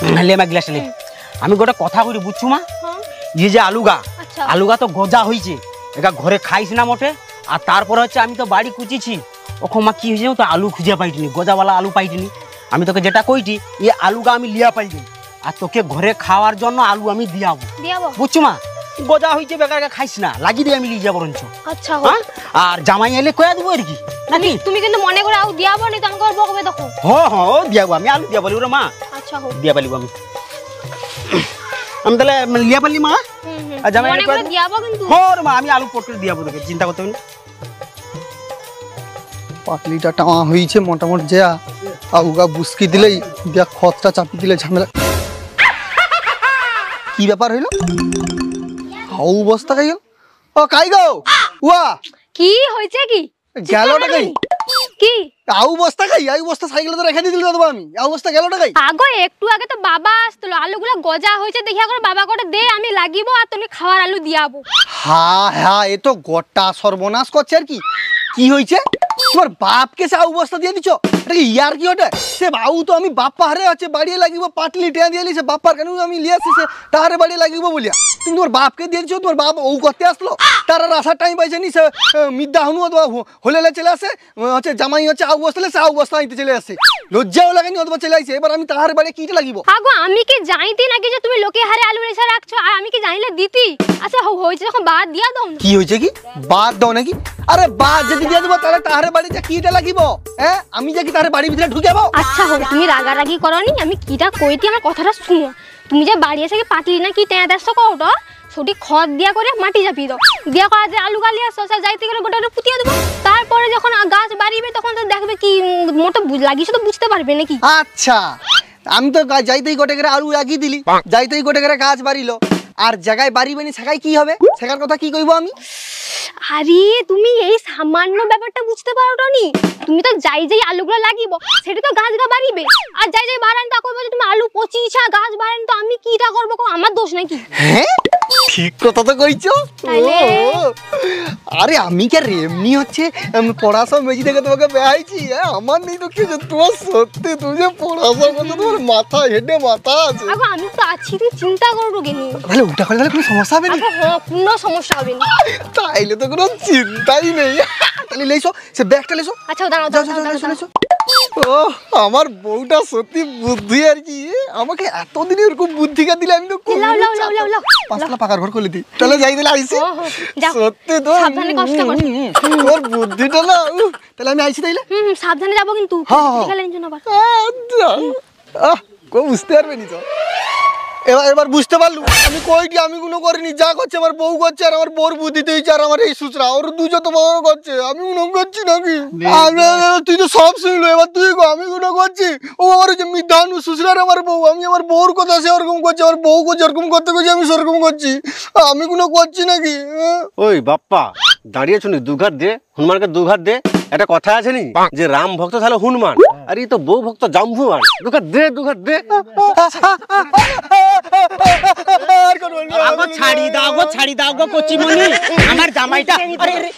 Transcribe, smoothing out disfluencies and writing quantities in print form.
ले मा ग्लास ले আমি গোটা কথা কই বুঝছু মা এই যে আলুগা তো গজা হইছে একা ঘরে খাইছ না মোটে আর তারপর হচ্ছে আমি তো বাড়ি কুচিছি ওখো মা কি হইছে তো আলু খুঁজে পাইটিনি গজাওয়ালা আলু পাইটিনি আমি তোকে যেটা কইটি এই আলুগা আমি লিয়া পাইনি আর তোকে ঘরে খাওয়ার জন্য আলু আমি দিয়াবো বুঝছু মা গজা হইছে বেকার খাইছ না লাগি দিয়ে আমি লিয়ে যাব রঞ্চ আচ্ছা আর জামাই এলে কয়া দিব আর কি নাকি তুমি কিন্তু মনে করে আউ দিয়াবো নি তো আমাকে বকবে দেখো ও দিয়াবো আমি আলু দিয়া বলি রে মা আচ্ছা হো দিয়া বলিব আমি তাহলে লিয়া বলি মা জামাই মনে করে দিয়াবো কিন্তু হোর মা আমি আলু পটল দিয়াবো তোকে চিন্তা করতে হবে না পাটলিটা টাওয়া হইছে মোটামুটি যা আউগা বুসকি দিলেই দিয়া খতটা চাপি দিলে ঝামেলা কি ব্যাপার হইলো হাউ বস্তা খাই গেল ও কাই গো ওয়া কি হইছে কি গেলটা কাই কি আউ বস্তা সাইকেলে তো রেখে দিছিল দাদা আমি আউ বস্তা গেলটা কাই আগো একটু আগে তো বাবা আসছিল আলুগুলা গজা হইছে দেখিয়া করে বাবা করে দে আমি লাগিব আর তুমি খাওয়ার আলু দিয়াবো হ্যাঁ এ তো গোটা সর্বনাশ করছে আর কি কি হইছে তোমার বাপকে সে আউ বস্তা দিয়ে দিছো এটা কি ইয়ার কি ওটা সে বাউ তো আমি বাপ্পা হারে আছে বাড়িয়ে লাগিব পাটলি টেয়া দিয়ে সে বাপ্পার কেন আমি লিয়ে আসি সে তাহারে বাড়িয়ে লাগিব বলিয়া তুমি তোমার বাপকে দিয়ে দিছো তোমার বাপ ও করতে আসলো তার আর আসার টাইম পাইছে নি সে মিদ্দা হনু অথবা হলেলে চলে আসে হচ্ছে জামাই হচ্ছে আউ বস্তালে সে আউ বস্তা আনতে চলে আসে লজ্জাও লাগেনি অথবা চলে আসে এবার আমি তাহারে বাড়িয়ে কিটা লাগিব আগো আমি কি জানিতি নাকি যে তুমি লোকে হারে আলু রেখে রাখছো আর আমি কি জানিলে দিতি আচ্ছা হইছে যখন বাদ দিয়া দাও কি হইছে কি বাদ দাও নাকি আরে বাদ যদি দিয়ে দেবো তাহলে তাহারে বাড়িতে কিটা লাগিব হ্যাঁ আমি যে কি তাহারে বাড়ির ভিতরে ঢুকাবো আচ্ছা হো তুমি রাগারাগি করনি আমি কিটা কইতি আমার কথাটা শুনো তুমি যে বাড়ি এসে কি পাটলি না কি টেয়া দেছো কোটো ছুটি খত দিয়া করে মাটি চাপি দাও দিয়া করা যে আলু গালি আসো যাইতে গেলে গোটাটা পুতিয়া দেবো তারপরে যখন গাছ বাড়িবে তখন তো দেখবে কি মোটা লাগিয়েছে তো বুঝতে পারবে নাকি আচ্ছা আমি তো যাইতেই গোটে করে আলু লাগিয়ে দিলি যাইতেই গোটে করে গাছ বাড়িলো আর জায়গায় বাড়িবে নি সেখানে কি হবে সেখার কথা কি কইবো আমি আরে তুমি এই সামান্য ব্যাপারটা বুঝতে পারো নি তুমি তো যাই আলুগুলো লাগিব সেটা তো গাছ বাড়িবে আর যাই বাড়ান তা কইবো যে তুমি আলু পচিছা গাছ বাড়ান তো আমি কিটা করব আমার দোষ নাকি হ্যাঁ ঠিক কথা তো কইছো আরে আমি কি আর এমনি হচ্ছে পড়াশোনা মেজি থেকে তোমাকে বেয়াইছি আমার নেই তো কি যে তোমার সত্যি তুমি যে পড়াশোনা করছো তোমার মাথা হেডে মাথা আছে আগো আমি তো আছি তুই চিন্তা করো কেন তাহলে ওটা করে তাহলে কোনো সমস্যা হবে না কোনো সমস্যা হবে না তাইলে তো কোনো চিন্তাই নেই তাহলে লেইছো সে ব্যাগটা লেইছো আচ্ছা দাঁড়াও দাঁড়াও ও আমার বউটা সত্যি বুদ্ধি আর কি আমাকে এতদিন এরকম বুদ্ধিকা দিলে আমি তো লাও পাঁচলা পাকার ঘর খুলে দিই তাহলে যাই দিলে আইছি সত্যি তো সাবধানে কষ্ট কর তোর বুদ্ধিটা না তাহলে আমি আইছি তাইলে সাবধানে যাব কিন্তু দেখালেন জন্য আবার কো বুঝতে পারবে নি তো এবার বুঝতে পারলু আমি কইটি আমি কোনো করিনি যা করছে আমার বউ করছে আর আমার বউর বুদ্ধিতে হইছে আর আমার এই সুচরা ওর দুজো তো বড় করছে আমি কোনো করছি নাকি তুই তো সব শুনলো এবার তুই আমি কোনো করছি ও আমার যে মিধানু সুচরার আমার বউ আমি আমার বউর কথা সে ওরকম করছে আমার বউ করছে ওরকম করতে করছি আমি সেরকম করছি আমি কোনো করছি নাকি ওই বাপ্পা দাঁড়িয়ে শুনি দুঘাত দে হনুমানকে দুঘাত দে একটা কথা আছে নি যে রাম ভক্ত তাহলে হনুমান আর এই তো বউ ভক্ত জাম্বুয়ান দুঘাত দে ছাড়ি দাও গো কচি মনি আমার জামাইটা আরে